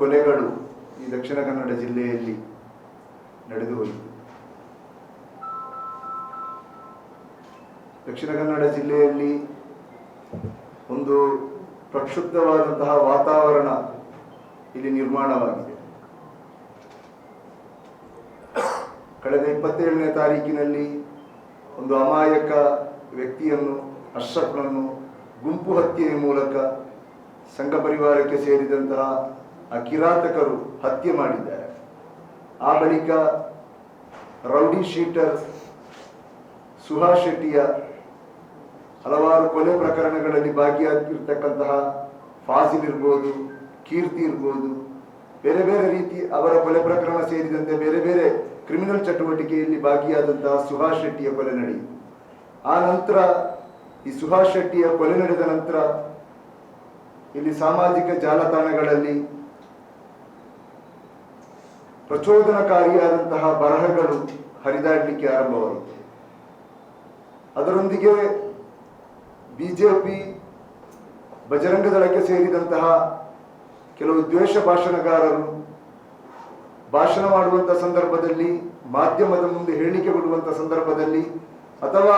ಕೊಲೆಗಳು ಈ ದಕ್ಷಿಣ ಕನ್ನಡ ಜಿಲ್ಲೆಯಲ್ಲಿ ನಡೆದು ಹೋಯಿತು. ದಕ್ಷಿಣ ಕನ್ನಡ ಜಿಲ್ಲೆಯಲ್ಲಿ ಒಂದು ಪ್ರಕ್ಷುಬ್ಧವಾದಂತಹ ವಾತಾವರಣ ಇಲ್ಲಿ ನಿರ್ಮಾಣವಾಗಿದೆ. ಕಳೆದ 27ನೇ ತಾರೀಕಿನಲ್ಲಿ ಒಂದು ಅಮಾಯಕ ವ್ಯಕ್ತಿಯನ್ನು, ಅಶ್ರಫ್ನನ್ನು ಗುಂಪು ಹತ್ಯೆಯ ಮೂಲಕ ಸಂಘ ಪರಿವಾರಕ್ಕೆ ಸೇರಿದಂತಹ ಆ ಕಿರಾತಕರು ಹತ್ಯೆ ಮಾಡಿದ್ದಾರೆ. ಆ ಬಳಿಕ ರೌಡಿ ಶೀಟರ್ ಸುಹಾಸ್ ಶೆಟ್ಟಿಯ ಹಲವಾರು ಕೊಲೆ ಪ್ರಕರಣಗಳಲ್ಲಿ ಭಾಗಿಯಾಗಿರ್ತಕ್ಕಂತಹ ಫಾಜಿಲ್ ಇರ್ಬೋದು, ಕೀರ್ತಿ ಇರ್ಬೋದು, ಬೇರೆ ಬೇರೆ ರೀತಿ ಅವರ ಕೊಲೆ ಪ್ರಕರಣ ಸೇರಿದಂತೆ ಬೇರೆ ಬೇರೆ ಕ್ರಿಮಿನಲ್ ಚಟುವಟಿಕೆಯಲ್ಲಿ ಭಾಗಿಯಾದಂತಹ ಸುಹಾಸ್ ಶೆಟ್ಟಿಯ ಕೊಲೆ ನಡೆಯಿತು. ಆ ನಂತರ ಈ ಸುಹಾಸ್ ಶೆಟ್ಟಿಯ ಕೊಲೆ ನಡೆದ ನಂತರ ಇಲ್ಲಿ ಸಾಮಾಜಿಕ ಜಾಲತಾಣಗಳಲ್ಲಿ ಪ್ರಚೋದನಕಾರಿಯಾದಂತಹ ಬರಹಗಳು ಹರಿದಾಡಲಿಕ್ಕೆ ಆರಂಭವಾಯಿತು. ಅದರೊಂದಿಗೆ ಬಿಜೆಪಿ, ಬಜರಂಗ ದಳಕ್ಕೆ ಸೇರಿದಂತಹ ಕೆಲವು ದ್ವೇಷ ಭಾಷಣಗಾರರು ಭಾಷಣ ಮಾಡುವಂಥ ಸಂದರ್ಭದಲ್ಲಿ, ಮಾಧ್ಯಮದ ಮುಂದೆ ಹೇಳಿಕೆ ಕೊಡುವಂಥ ಸಂದರ್ಭದಲ್ಲಿ ಅಥವಾ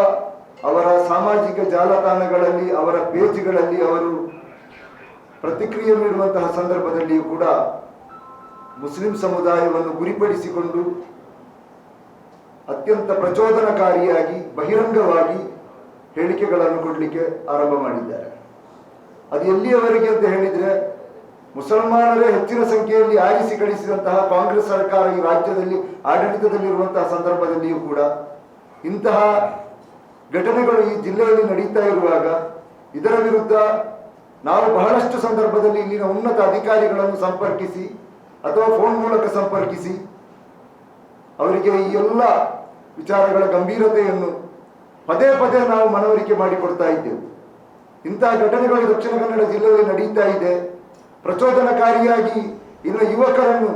ಅವರ ಸಾಮಾಜಿಕ ಜಾಲತಾಣಗಳಲ್ಲಿ, ಅವರ ಪೇಜ್ಗಳಲ್ಲಿ ಅವರು ಪ್ರತಿಕ್ರಿಯೆ ನೀಡುವಂತಹ ಸಂದರ್ಭದಲ್ಲಿಯೂ ಕೂಡ ಮುಸ್ಲಿಂ ಸಮುದಾಯವನ್ನು ಗುರಿಪಡಿಸಿಕೊಂಡು ಅತ್ಯಂತ ಪ್ರಚೋದನಕಾರಿಯಾಗಿ ಬಹಿರಂಗವಾಗಿ ಹೇಳಿಕೆಗಳನ್ನು ಕೊಡಲಿಕ್ಕೆ ಆರಂಭ ಮಾಡಿದ್ದಾರೆ. ಅದು ಎಲ್ಲಿಯವರೆಗೆ ಅಂತ ಹೇಳಿದರೆ, ಮುಸಲ್ಮಾನರೇ ಹೆಚ್ಚಿನ ಸಂಖ್ಯೆಯಲ್ಲಿ ಆರಿಸಿ ಗಳಿಸಿದಂತಹ ಕಾಂಗ್ರೆಸ್ ಸರ್ಕಾರ ಈ ರಾಜ್ಯದಲ್ಲಿ ಆಡಳಿತದಲ್ಲಿರುವಂತಹ ಸಂದರ್ಭದಲ್ಲಿಯೂ ಕೂಡ ಇಂತಹ ಘಟನೆಗಳು ಈ ಜಿಲ್ಲೆಯಲ್ಲಿ ನಡೀತಾ ಇರುವಾಗ ಇದರ ವಿರುದ್ಧ ನಾವು ಬಹಳಷ್ಟು ಸಂದರ್ಭದಲ್ಲಿ ಇಲ್ಲಿನ ಉನ್ನತ ಅಧಿಕಾರಿಗಳನ್ನು ಸಂಪರ್ಕಿಸಿ ಅಥವಾ ಫೋನ್ ಮೂಲಕ ಸಂಪರ್ಕಿಸಿ ಅವರಿಗೆ ಈ ಎಲ್ಲ ವಿಚಾರಗಳ ಗಂಭೀರತೆಯನ್ನು ಪದೇ ಪದೇ ನಾವು ಮನವರಿಕೆ ಮಾಡಿಕೊಡ್ತಾ ಇದ್ದೆವು. ಇಂತಹ ಘಟನೆಗಳು ದಕ್ಷಿಣ ಕನ್ನಡ ಜಿಲ್ಲೆಯಲ್ಲಿ ನಡೀತಾ ಇದೆ. ಪ್ರಚೋದನಕಾರಿಯಾಗಿ ಇನ್ನು ಯುವಕರನ್ನು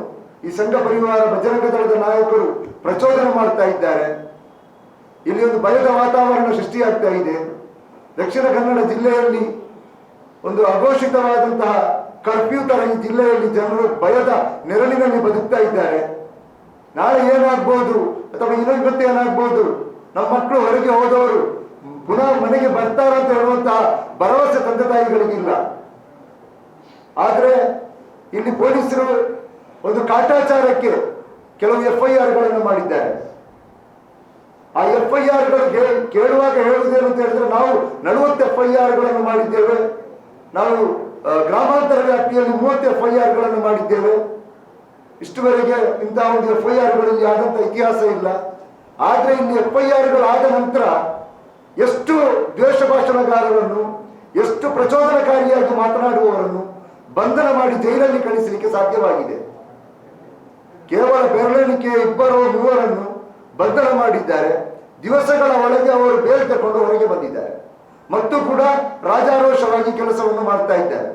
ಈ ಸಂಘ ಪರಿವಾರ, ಬಜರಂಗ ದಳದ ನಾಯಕರು ಪ್ರಚೋದನೆ ಮಾಡ್ತಾ ಇದ್ದಾರೆ. ಇಲ್ಲಿ ಒಂದು ಭಯದ ವಾತಾವರಣ ಸೃಷ್ಟಿಯಾಗ್ತಾ ಇದೆ. ದಕ್ಷಿಣ ಕನ್ನಡ ಜಿಲ್ಲೆಯಲ್ಲಿ ಒಂದು ಅಘೋಷಿತವಾದಂತಹ ಕರ್ಫ್ಯೂ ತರ ಈ ಜಿಲ್ಲೆಯಲ್ಲಿ ಜನರು ಭಯದ ನೆರಳಿನಲ್ಲಿ ಬದುಕ್ತಾ ಇದ್ದಾರೆ. ನಾಳೆ ಏನಾಗ್ಬೋದು ಅಥವಾ ಇವತ್ತು ಏನಾಗ್ಬೋದು, ನಮ್ಮ ಮಕ್ಕಳು ಹೊರಗೆ ಹೋದವರು ಪುನಃ ಮನೆಗೆ ಬರ್ತಾರಂತ ಹೇಳುವಂತಹ ಭರವಸೆ ತಂದೆ ತಾಯಿಗಳಿಗಿಲ್ಲ. ಆದ್ರೆ ಇಲ್ಲಿ ಪೊಲೀಸರು ಒಂದು ಕಾಟಾಚಾರಕ್ಕೆ ಕೆಲವು FIRಗಳನ್ನು ಮಾಡಿದ್ದಾರೆ. ಆ FIRಗಳು ಕೇಳುವಾಗ ಹೇಳುವುದೇನು ಅಂತ ಹೇಳಿದ್ರೆ, ನಾವು 40 FIRಗಳನ್ನು ಮಾಡಿದ್ದೇವೆ, ನಾವು ಗ್ರಾಮಾಂತರ ವ್ಯಾಪ್ತಿಯಲ್ಲಿ 30 FIRಗಳನ್ನು ಮಾಡಿದ್ದೇವೆ. ಇಷ್ಟುವರೆಗೆ ಇಂತಹ ಒಂದು FIRಗಳಲ್ಲಿ ಆದಂತ ಇತಿಹಾಸ ಇಲ್ಲ. ಆದ್ರೆ ಇಲ್ಲಿ FIRಗಳು ಆದ ನಂತರ ಎಷ್ಟು ದ್ವೇಷ ಭಾಷಣಗಾರರನ್ನು, ಎಷ್ಟು ಪ್ರಚೋದನಕಾರಿಯಾಗಿ ಮಾತನಾಡುವವರನ್ನು ಬಂಧನ ಮಾಡಿ ಜೈಲಲ್ಲಿ ಕಳಿಸಲಿಕ್ಕೆ ಸಾಧ್ಯವಾಗಿದೆ. ಕೇವಲ ಬೆರಳೆಣಿಕೆ 2-3 ಬಂಧನ ಮಾಡಿದ್ದಾರೆ. ದಿವಸಗಳ ಒಳಗೆ ಅವರು ಬೇಲ್ ತಗೊಂಡು ಹೊರಗೆ ಬಂದಿದ್ದಾರೆ ಮತ್ತು ಕೂಡ ರಾಜಾರೋಷವಾಗಿ ಕೆಲಸವನ್ನು ಮಾಡ್ತಾ ಇದ್ದಾರೆ.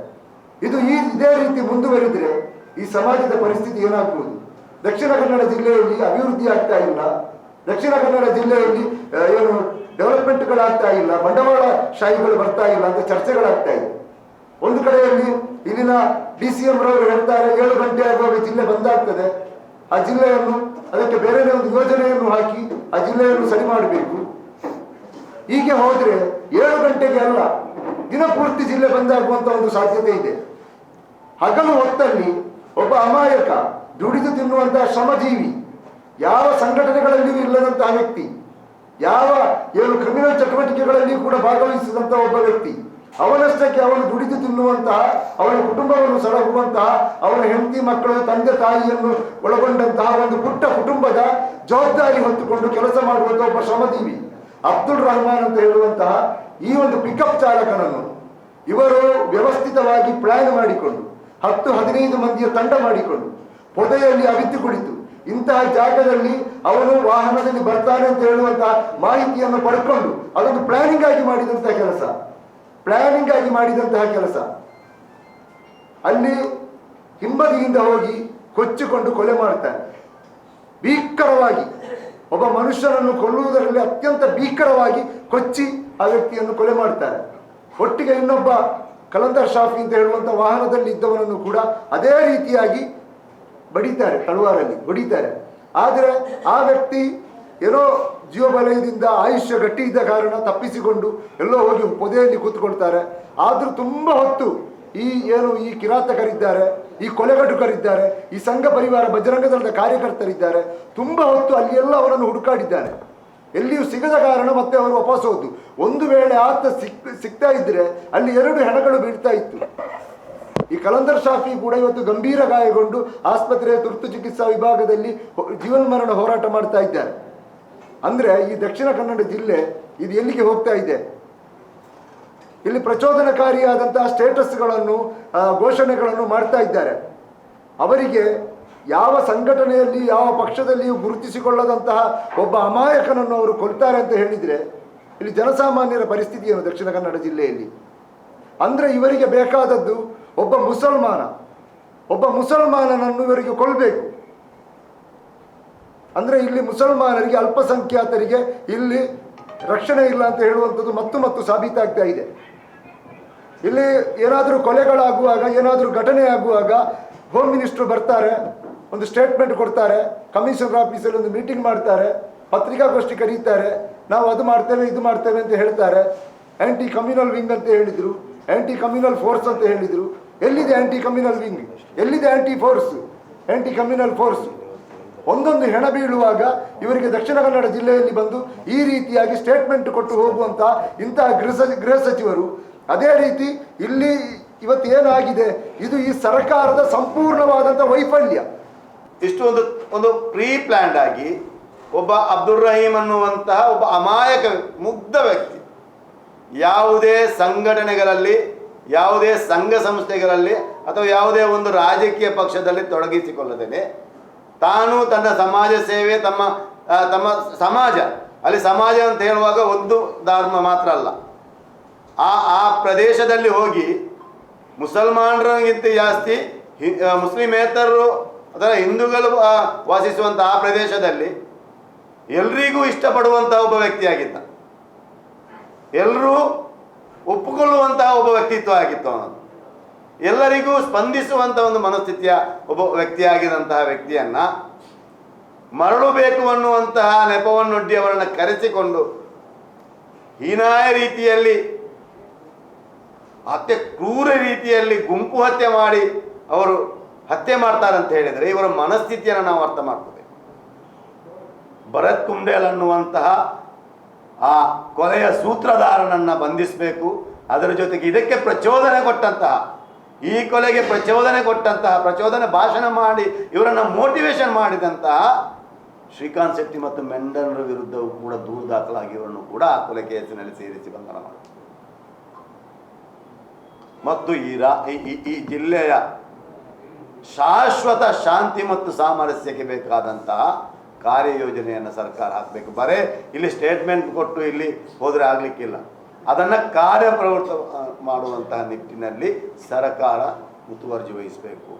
ಇದೇ ರೀತಿ ಮುಂದುವರಿದರೆ ಈ ಸಮಾಜದ ಪರಿಸ್ಥಿತಿ ಏನಾಗ್ಬೋದು? ದಕ್ಷಿಣ ಕನ್ನಡ ಜಿಲ್ಲೆಯಲ್ಲಿ ಅಭಿವೃದ್ಧಿ ಆಗ್ತಾ ಇಲ್ಲ. ದಕ್ಷಿಣ ಕನ್ನಡ ಜಿಲ್ಲೆಯಲ್ಲಿ ಏನು ಡೆವಲಪ್ಮೆಂಟ್ಗಳಾಗ್ತಾ ಇಲ್ಲ, ಬಂಡವಾಳ ಶಾಹಿಗಳು ಬರ್ತಾ ಇಲ್ಲ ಅಂತ ಚರ್ಚೆಗಳಾಗ್ತಾ ಇದೆ. ಒಂದು ಕಡೆಯಲ್ಲಿ ಇಲ್ಲಿನ DCM ರವರು ಹೇಳ್ತಾರೆ 7 ಗಂಟೆ ಆಗುವಾಗ ಜಿಲ್ಲೆ ಬಂದಾಗ್ತದೆ, ಆ ಜಿಲ್ಲೆಯನ್ನು ಅದಕ್ಕೆ ಬೇರೆ ಒಂದು ಯೋಜನೆಯನ್ನು ಹಾಕಿ ಆ ಜಿಲ್ಲೆಯನ್ನು ಸರಿ ಮಾಡಬೇಕು. ಹೀಗೆ ಹೋದ್ರೆ 7 ಗಂಟೆಗೆ ಅಲ್ಲ, ದಿನಪೂರ್ತಿ ಜಿಲ್ಲೆ ಬಂದಾಗುವಂತ ಒಂದು ಸಾಧ್ಯತೆ ಇದೆ. ಹಗಲು ಹೊತ್ತಲ್ಲಿ ಒಬ್ಬ ಅಮಾಯಕ, ದುಡಿದು ತಿನ್ನುವಂತಹ ಶ್ರಮಜೀವಿ, ಯಾವ ಸಂಘಟನೆಗಳಲ್ಲಿಯೂ ಇಲ್ಲದಂತಹ ವ್ಯಕ್ತಿ, ಯಾವ ಏನು ಕ್ರಿಮಿನಲ್ ಚಟುವಟಿಕೆಗಳಲ್ಲಿ ಕೂಡ ಭಾಗವಹಿಸಿದಂತಹ ಒಬ್ಬ ವ್ಯಕ್ತಿ, ಅವನಷ್ಟಕ್ಕೆ ಅವನು ದುಡಿದು ತಿನ್ನುವಂತಹ, ಅವನ ಕುಟುಂಬವನ್ನು ಸಲಹುವಂತಹ, ಅವನ ಹೆಂಡತಿ ಮಕ್ಕಳು, ತಂದೆ ತಾಯಿಯನ್ನು ಒಳಗೊಂಡಂತಹ ಒಂದು ಪುಟ್ಟ ಕುಟುಂಬದ ಜವಾಬ್ದಾರಿ ಹೊತ್ತುಕೊಂಡು ಕೆಲಸ ಮಾಡುವಂತಹ ಒಬ್ಬ ಶ್ರಮಜೀವಿ ಅಬ್ದುಲ್ ರಹಮಾನ್ ಅಂತ ಹೇಳುವಂತಹ ಈ ಒಂದು ಪಿಕಪ್ ಚಾಲಕನನ್ನು ಇವರು ವ್ಯವಸ್ಥಿತವಾಗಿ ಪ್ಲಾನ್ ಮಾಡಿಕೊಂಡು 10-15 ಮಂದಿಯ ತಂಡ ಮಾಡಿಕೊಂಡು ಪೊದೆಯಲ್ಲಿ ಅವಿತು ಕುಳಿತು ಇಂತಹ ಜಾಗದಲ್ಲಿ ಅವನು ವಾಹನದಲ್ಲಿ ಬರ್ತಾನೆ ಅಂತ ಹೇಳುವಂತಹ ಮಾಹಿತಿಯನ್ನು ಪಡ್ಕೊಂಡು ಅದೊಂದು ಪ್ಲಾನಿಂಗ್ ಆಗಿ ಮಾಡಿದಂತಹ ಕೆಲಸ ಅಲ್ಲಿ ಹಿಂಬದಿಯಿಂದ ಹೋಗಿ ಕೊಚ್ಚಿಕೊಂಡು ಕೊಲೆ ಮಾಡ್ತಾನೆ. ಭೀಕರವಾಗಿ ಒಬ್ಬ ಮನುಷ್ಯನನ್ನು ಕೊಲ್ಲುವುದರಲ್ಲಿ ಅತ್ಯಂತ ಭೀಕರವಾಗಿ ಕೊಚ್ಚಿ ಆ ವ್ಯಕ್ತಿಯನ್ನು ಕೊಲೆ ಮಾಡ್ತಾರೆ. ಒಟ್ಟಿಗೆ ಇನ್ನೊಬ್ಬ ಕಲಂದರ್ ಶಾಫಿ ಅಂತ ಹೇಳುವಂಥ ವಾಹನದಲ್ಲಿ ಇದ್ದವನನ್ನು ಕೂಡ ಅದೇ ರೀತಿಯಾಗಿ ಬಡಿತಾರೆ, ತಳುವಾರಲ್ಲಿ ಹೊಡಿತಾರೆ. ಆದರೆ ಆ ವ್ಯಕ್ತಿ ಏನೋ ಜೀವಬಲಯದಿಂದ ಆಯುಷ್ಯ ಗಟ್ಟಿ ಇದ್ದ ಕಾರಣ ತಪ್ಪಿಸಿಕೊಂಡು ಎಲ್ಲೋ ಹೋಗಿ ಪೊದೆಯಲ್ಲಿ ಕೂತ್ಕೊಳ್ತಾರೆ. ಆದರೂ ತುಂಬ ಹೊತ್ತು ಈ ಕಿರಾತಕರಿದ್ದಾರೆ, ಈ ಕೊಲೆಗಡುಕರಿದ್ದಾರೆ, ಈ ಸಂಘ ಪರಿವಾರ ಬಜರಂಗ ದಳದ ಕಾರ್ಯಕರ್ತರಿದ್ದಾರೆ, ತುಂಬ ಹೊತ್ತು ಅಲ್ಲಿ ಎಲ್ಲ ಅವರನ್ನು ಹುಡುಕಾಡಿದ್ದಾರೆ. ಎಲ್ಲಿಯೂ ಸಿಗದ ಕಾರಣ ಮತ್ತೆ ಅವರು ವಾಪಸ್ ಹೋದ್ದು. ಒಂದು ವೇಳೆ ಆತ ಸಿಗ್ತಾ ಇದ್ರೆ ಅಲ್ಲಿ 2 ಹೆಣಗಳು ಬೀಳ್ತಾ ಇತ್ತು. ಈ ಕಲಂದರ್ ಶಾಫಿ ಕೂಡ ಇವತ್ತು ಗಂಭೀರ ಗಾಯಗೊಂಡು ಆಸ್ಪತ್ರೆಯ ತುರ್ತು ಚಿಕಿತ್ಸಾ ವಿಭಾಗದಲ್ಲಿ ಜೀವನ್ಮರಣ ಹೋರಾಟ ಮಾಡ್ತಾ ಇದ್ದಾರೆ. ಅಂದ್ರೆ ಈ ದಕ್ಷಿಣ ಕನ್ನಡ ಜಿಲ್ಲೆ ಇದು ಎಲ್ಲಿಗೆ ಹೋಗ್ತಾ ಇದೆ? ಇಲ್ಲಿ ಪ್ರಚೋದನಕಾರಿಯಾದಂತಹ ಸ್ಟೇಟಸ್ಗಳನ್ನು ಘೋಷಣೆಗಳನ್ನು ಮಾಡ್ತಾ ಇದ್ದಾರೆ. ಅವರಿಗೆ ಯಾವ ಸಂಘಟನೆಯಲ್ಲಿ ಯಾವ ಪಕ್ಷದಲ್ಲಿಯೂ ಗುರುತಿಸಿಕೊಳ್ಳದಂತಹ ಒಬ್ಬ ಅಮಾಯಕನನ್ನು ಅವರು ಕೊಲ್ತಾರೆ ಅಂತ ಹೇಳಿದರೆ ಇಲ್ಲಿ ಜನಸಾಮಾನ್ಯರ ಪರಿಸ್ಥಿತಿ ಏನು ದಕ್ಷಿಣ ಕನ್ನಡ ಜಿಲ್ಲೆಯಲ್ಲಿ? ಅಂದರೆ ಇವರಿಗೆ ಬೇಕಾದದ್ದು ಒಬ್ಬ ಮುಸಲ್ಮಾನನನ್ನು ಇವರಿಗೆ ಕೊಲ್ಲಬೇಕು. ಅಂದರೆ ಇಲ್ಲಿ ಮುಸಲ್ಮಾನರಿಗೆ, ಅಲ್ಪಸಂಖ್ಯಾತರಿಗೆ ಇಲ್ಲಿ ರಕ್ಷಣೆ ಇಲ್ಲ ಅಂತ ಹೇಳುವಂಥದ್ದು ಮತ್ತು ಸಾಬೀತಾಗ್ತಾ ಇದೆ. ಇಲ್ಲಿ ಏನಾದರೂ ಕೊಲೆಗಳಾಗುವಾಗ, ಏನಾದರೂ ಘಟನೆ ಆಗುವಾಗ ಹೋಮ್ ಮಿನಿಸ್ಟ್ರು ಬರ್ತಾರೆ, ಒಂದು ಸ್ಟೇಟ್ಮೆಂಟ್ ಕೊಡ್ತಾರೆ, ಕಮಿಷನರ್ ಆಫೀಸಲ್ಲಿ ಒಂದು ಮೀಟಿಂಗ್ ಮಾಡ್ತಾರೆ, ಪತ್ರಿಕಾಗೋಷ್ಠಿ ಕರೀತಾರೆ, ನಾವು ಅದು ಮಾಡ್ತೇವೆ ಇದು ಮಾಡ್ತೇವೆ ಅಂತ ಹೇಳ್ತಾರೆ. ಆ್ಯಂಟಿ ಕಮ್ಯುನಲ್ ವಿಂಗ್ ಅಂತ ಹೇಳಿದರು, ಆ್ಯಂಟಿ ಕಮ್ಯುನಲ್ ಫೋರ್ಸ್ ಅಂತ ಹೇಳಿದರು. ಎಲ್ಲಿದೆ ಆ್ಯಂಟಿ ಕಮ್ಯುನಲ್ ವಿಂಗ್? ಎಲ್ಲಿದೆ ಆ್ಯಂಟಿ ಕಮ್ಯುನಲ್ ಫೋರ್ಸ್? ಒಂದೊಂದು ಹೆಣ ಬೀಳುವಾಗ ಇವರಿಗೆ ದಕ್ಷಿಣ ಕನ್ನಡ ಜಿಲ್ಲೆಯಲ್ಲಿ ಬಂದು ಈ ರೀತಿಯಾಗಿ ಸ್ಟೇಟ್ಮೆಂಟ್ ಕೊಟ್ಟು ಹೋಗುವಂಥ ಇಂತಹ ಗೃಹ ಸಚಿವರು. ಅದೇ ರೀತಿ ಇಲ್ಲಿ ಇವತ್ತು ಏನಾಗಿದೆ, ಇದು ಈ ಸರ್ಕಾರದ ಸಂಪೂರ್ಣವಾದಂಥ ವೈಫಲ್ಯ. ಇಷ್ಟು ಒಂದು ಪ್ರೀ ಪ್ಲ್ಯಾಂಡ್ ಆಗಿ ಒಬ್ಬ ಅಬ್ದುಲ್ ರಹೀಮ್ ಅನ್ನುವಂತಹ ಒಬ್ಬ ಅಮಾಯಕ ಮುಗ್ಧ ವ್ಯಕ್ತಿ ಯಾವುದೇ ಸಂಘಟನೆಗಳಲ್ಲಿ, ಯಾವುದೇ ಸಂಘ ಸಂಸ್ಥೆಗಳಲ್ಲಿ ಅಥವಾ ಯಾವುದೇ ಒಂದು ರಾಜಕೀಯ ಪಕ್ಷದಲ್ಲಿ ತೊಡಗಿಸಿಕೊಳ್ಳದೇನೆ ತಾನು ತನ್ನ ಸಮಾಜ ಸೇವೆ, ತಮ್ಮ ಸಮಾಜ, ಅಲ್ಲಿ ಸಮಾಜ ಅಂತ ಹೇಳುವಾಗ ಒಂದು ಧರ್ಮ ಮಾತ್ರ ಅಲ್ಲ, ಆ ಪ್ರದೇಶದಲ್ಲಿ ಹೋಗಿ ಮುಸಲ್ಮಾನರಿಗಿಂತ ಜಾಸ್ತಿ ಮುಸ್ಲಿಮೇತರರು ಅಥವಾ ಹಿಂದೂಗಳು ವಾಸಿಸುವಂಥ ಆ ಪ್ರದೇಶದಲ್ಲಿ ಎಲ್ರಿಗೂ ಇಷ್ಟಪಡುವಂತಹ ಒಬ್ಬ ವ್ಯಕ್ತಿಯಾಗಿದ್ದ, ಎಲ್ಲರೂ ಒಪ್ಪಿಕೊಳ್ಳುವಂತಹ ಒಬ್ಬ ವ್ಯಕ್ತಿತ್ವ ಆಗಿತ್ತು ಅವನದು. ಎಲ್ಲರಿಗೂ ಸ್ಪಂದಿಸುವಂಥ ಒಂದು ಮನಸ್ಥಿತಿಯ ಒಬ್ಬ ವ್ಯಕ್ತಿಯಾಗಿದ್ದಂತಹ ವ್ಯಕ್ತಿಯನ್ನು ಮರಳಬೇಕು ಅನ್ನುವಂತಹ ನೆಪವನ್ನೊಡ್ಡಿ ಅವರನ್ನು ಕರೆಸಿಕೊಂಡು ಹೀನಾಯ ರೀತಿಯಲ್ಲಿ ಕ್ರೂರ ರೀತಿಯಲ್ಲಿ ಗುಂಪು ಹತ್ಯೆ ಮಾಡಿ ಅವರು ಹತ್ಯೆ ಮಾಡ್ತಾರಂತ ಹೇಳಿದರೆ ಇವರ ಮನಸ್ಥಿತಿಯನ್ನು ನಾವು ಅರ್ಥ ಮಾಡ್ತೇವೆ. ಭರತ್ ಕುಂಡೇಲ್ ಅನ್ನುವಂತಹ ಆ ಕೊಲೆಯ ಸೂತ್ರಧಾರನನ್ನು ಬಂಧಿಸಬೇಕು. ಅದರ ಜೊತೆಗೆ ಇದಕ್ಕೆ ಪ್ರಚೋದನೆ ಕೊಟ್ಟಂತಹ, ಈ ಕೊಲೆಗೆ ಪ್ರಚೋದನೆ ಕೊಟ್ಟಂತಹ, ಪ್ರಚೋದನೆ ಭಾಷಣ ಮಾಡಿ ಇವರನ್ನು ಮೋಟಿವೇಶನ್ ಮಾಡಿದಂತಹ ಶ್ರೀಕಾಂತ್ ಶೆಟ್ಟಿ ಮತ್ತು ಮೆಂಡನ್ರ ವಿರುದ್ಧವೂ ಕೂಡ ದೂರು ದಾಖಲಾಗಿ ಇವರನ್ನು ಕೂಡ ಆ ಕೊಲೆ ಕೇಸಿನಲ್ಲಿ ಸೇರಿಸಿ ಬಂಧನ ಮಾಡಿದರು. ಮತ್ತು ಈ ಜಿಲ್ಲೆಯ ಶಾಶ್ವತ ಶಾಂತಿ ಮತ್ತು ಸಾಮರಸ್ಯಕ್ಕೆ ಬೇಕಾದಂತಹ ಕಾರ್ಯಯೋಜನೆಯನ್ನು ಸರ್ಕಾರ ಹಾಕಬೇಕು. ಬರೇ ಇಲ್ಲಿ ಸ್ಟೇಟ್ಮೆಂಟ್ ಕೊಟ್ಟು ಇಲ್ಲಿ ಹೋದರೆ ಆಗಲಿಕ್ಕಿಲ್ಲ. ಅದನ್ನು ಕಾರ್ಯಪ್ರವೃತ್ತ ಮಾಡುವಂತಹ ನಿಟ್ಟಿನಲ್ಲಿ ಸರ್ಕಾರ ಮುತುವರ್ಜಿ ವಹಿಸಬೇಕು.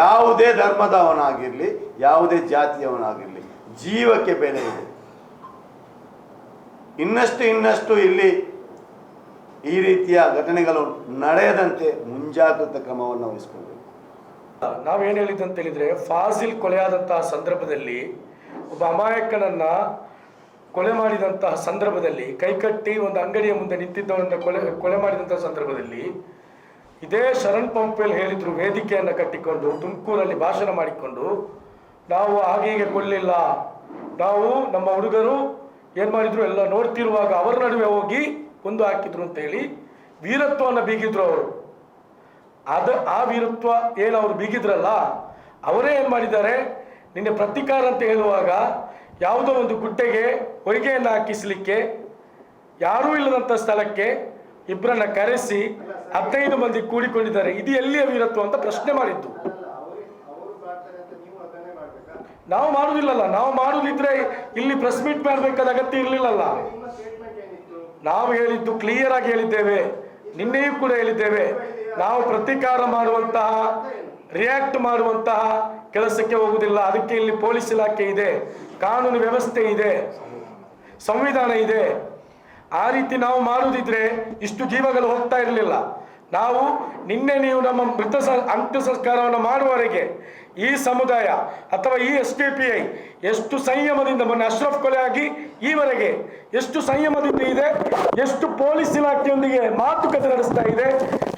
ಯಾವುದೇ ಧರ್ಮದವನಾಗಿರಲಿ, ಯಾವುದೇ ಜಾತಿಯವನಾಗಿರಲಿ, ಜೀವಕ್ಕೆ ಬೆಲೆ ಇದೆ. ಇನ್ನಷ್ಟು ಇಲ್ಲಿ ಈ ರೀತಿಯ ಘಟನೆಗಳು ನಡೆಯದಂತೆ ಮುಂಜಾಗ್ರತಾ ಕ್ರಮವನ್ನು ವಹಿಸಿಕೊಳ್ಳಬೇಕು. ನಾವೇನು ಹೇಳಿದಂತ ಹೇಳಿದ್ರೆ, ಫಾಜಿಲ್ ಕೊಲೆಯಾದಂತಹ ಸಂದರ್ಭದಲ್ಲಿ, ಒಬ್ಬ ಅಮಾಯಕನನ್ನ ಕೊಲೆ ಮಾಡಿದಂತಹ ಸಂದರ್ಭದಲ್ಲಿ, ಕೈಕಟ್ಟಿ ಒಂದು ಅಂಗಡಿಯ ಮುಂದೆ ನಿಂತಿದ್ದವನ್ನ ಕೊಲೆ ಮಾಡಿದಂತಹ ಸಂದರ್ಭದಲ್ಲಿ ಇದೇ ಶರಣ್ ಪಂಪೇಲ್ ಹೇಳಿದ್ರು, ವೇದಿಕೆಯನ್ನು ಕಟ್ಟಿಕೊಂಡು ತುಮಕೂರಲ್ಲಿ ಭಾಷಣ ಮಾಡಿಕೊಂಡು, ನಾವು ಹಾಗೆ ಕೊಲ್ಲಿಲ್ಲ, ನಾವು ನಮ್ಮ ಹುಡುಗರು ಏನು ಮಾಡಿದ್ರು ಎಲ್ಲ ನೋಡ್ತಿರುವಾಗ ಅವರ ನಡುವೆ ಹೋಗಿ ಕೊಂದು ಹಾಕಿದ್ರು ಅಂತ ಹೇಳಿ ವೀರತ್ವವನ್ನು ಬೀಗಿದ್ರು ಅವರು. ಆ ವೀರತ್ವ ಏನು ಅವರು ಬೀಗಿದ್ರಲ್ಲ, ಅವರೇ ಏನು ಮಾಡಿದ್ದಾರೆ, ನಿನ್ನೆ ಪ್ರತಿಕಾರ ಅಂತ ಹೇಳುವಾಗ ಯಾವುದೋ ಒಂದು ಗುಡ್ಡೆಗೆ ಹೊಯ್ಗೆಯನ್ನು ಹಾಕಿಸ್ಲಿಕ್ಕೆ ಯಾರೂ ಇಲ್ಲದಂಥ ಸ್ಥಳಕ್ಕೆ ಇಬ್ಬರನ್ನ ಕರೆಸಿ 15 ಮಂದಿ ಕೂಡಿಕೊಂಡಿದ್ದಾರೆ. ಇದು ಎಲ್ಲಿಯ ವೀರತ್ವ ಅಂತ ಪ್ರಶ್ನೆ ಮಾಡಿದ್ದು. ನಾವು ಮಾಡುವುದಿಲ್ಲಲ್ಲ, ನಾವು ಮಾಡುವುದಿದ್ರೆ ಇಲ್ಲಿ ಪ್ರೆಸ್ ಮೀಟ್ ಮಾಡಬೇಕಾದ ಅಗತ್ಯ ಇರಲಿಲ್ಲಲ್ಲ. ನಾವು ಹೇಳಿದ್ದು ಕ್ಲಿಯರ್ ಆಗಿ ಹೇಳಿದ್ದೇವೆ, ನಿನ್ನೆಯೂ ಕೂಡ ಹೇಳಿದ್ದೇವೆ, ನಾವು ಪ್ರತೀಕಾರ ಮಾಡುವಂತಹ, ರಿಯಾಕ್ಟ್ ಮಾಡುವಂತಹ ಕೆಲಸಕ್ಕೆ ಹೋಗುವುದಿಲ್ಲ. ಅದಕ್ಕೆ ಇಲ್ಲಿ ಪೊಲೀಸ್ ಇಲಾಖೆ ಇದೆ, ಕಾನೂನು ವ್ಯವಸ್ಥೆ ಇದೆ, ಸಂವಿಧಾನ ಇದೆ. ಆ ರೀತಿ ನಾವು ಮಾಡುವುದಿದ್ರೆ ಇಷ್ಟು ಜೀವಗಳು ಹೋಗ್ತಾ ಇರಲಿಲ್ಲ. ನಾವು ನೀವು ನಮ್ಮ ಅಂತ್ಯ ಸಂಸ್ಕಾರವನ್ನು ಮಾಡುವವರೆಗೆ ಈ ಸಮುದಾಯ ಅಥವಾ ಈ SDPI ಎಷ್ಟು ಸಂಯಮದಿಂದ, ಮೊನ್ನೆ ಅಶ್ರಫ್ ಕೊಲೆ ಆಗಿ ಈವರೆಗೆ ಎಷ್ಟು ಸಂಯಮದಿಂದ ಇದೆ, ಎಷ್ಟು ಪೊಲೀಸ್ ಇಲಾಖೆಯೊಂದಿಗೆ ಮಾತುಕತೆ ನಡೆಸ್ತಾ ಇದೆ,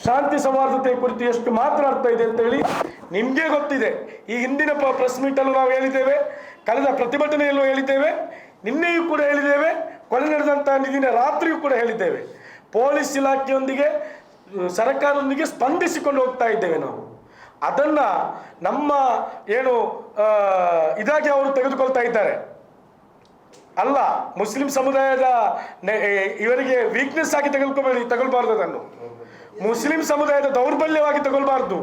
ಶಾಂತಿ ಸೌಹಾರ್ದತೆ ಕುರಿತು ಎಷ್ಟು ಮಾತನಾಡ್ತಾ ಇದೆ ಅಂತ ಹೇಳಿ ನಿಮಗೆ ಗೊತ್ತಿದೆ. ಈ ಹಿಂದಿನ ಪ್ರೆಸ್ ಮೀಟಲ್ಲೂ ನಾವು ಹೇಳಿದ್ದೇವೆ, ಕಳೆದ ಪ್ರತಿಭಟನೆಯಲ್ಲೂ ಹೇಳಿದ್ದೇವೆ, ನಿನ್ನೆಯೂ ಕೂಡ ಹೇಳಿದ್ದೇವೆ, ಕೊಲೆ ನಡೆದಂತಹ ದಿನ ರಾತ್ರಿಯೂ ಕೂಡ ಹೇಳಿದ್ದೇವೆ. ಪೊಲೀಸ್ ಇಲಾಖೆಯೊಂದಿಗೆ ಸರ್ಕಾರದೊಂದಿಗೆ ಸ್ಪಂದಿಸಿಕೊಂಡು ಹೋಗ್ತಾ ಇದ್ದೇವೆ ನಾವು. ಅದನ್ನ ನಮ್ಮ ಏನು ಇದಾಗಿ ಅವರು ತೆಗೆದುಕೊಳ್ತಾ ಇದ್ದಾರೆ. ಅಲ್ಲ, ಮುಸ್ಲಿಂ ಸಮುದಾಯದ ಇವರಿಗೆ ವೀಕ್ನೆಸ್ ಆಗಿ ತಗೊಳ್ಬಾರ್ದು, ಅದನ್ನು ಮುಸ್ಲಿಂ ಸಮುದಾಯದ ದೌರ್ಬಲ್ಯವಾಗಿ ತಗೊಳ್ಬಾರ್ದು.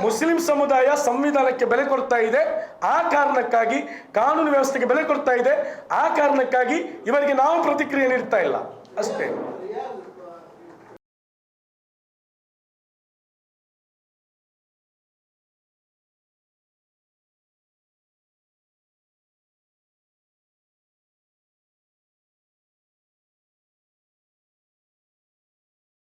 ಮುಸ್ಲಿಂ ಸಮುದಾಯ ಸಂವಿಧಾನಕ್ಕೆ ಬೆಲೆ ಕೊಡ್ತಾ ಇದೆ, ಆ ಕಾರಣಕ್ಕಾಗಿ ಕಾನೂನು ವ್ಯವಸ್ಥೆಗೆ ಬೆಲೆ ಕೊಡ್ತಾ ಇದೆ, ಆ ಕಾರಣಕ್ಕಾಗಿ ಇವರಿಗೆ ನಾವು ಪ್ರತಿಕ್ರಿಯೆ ನೀಡ್ತಾ ಇಲ್ಲ ಅಷ್ಟೇ.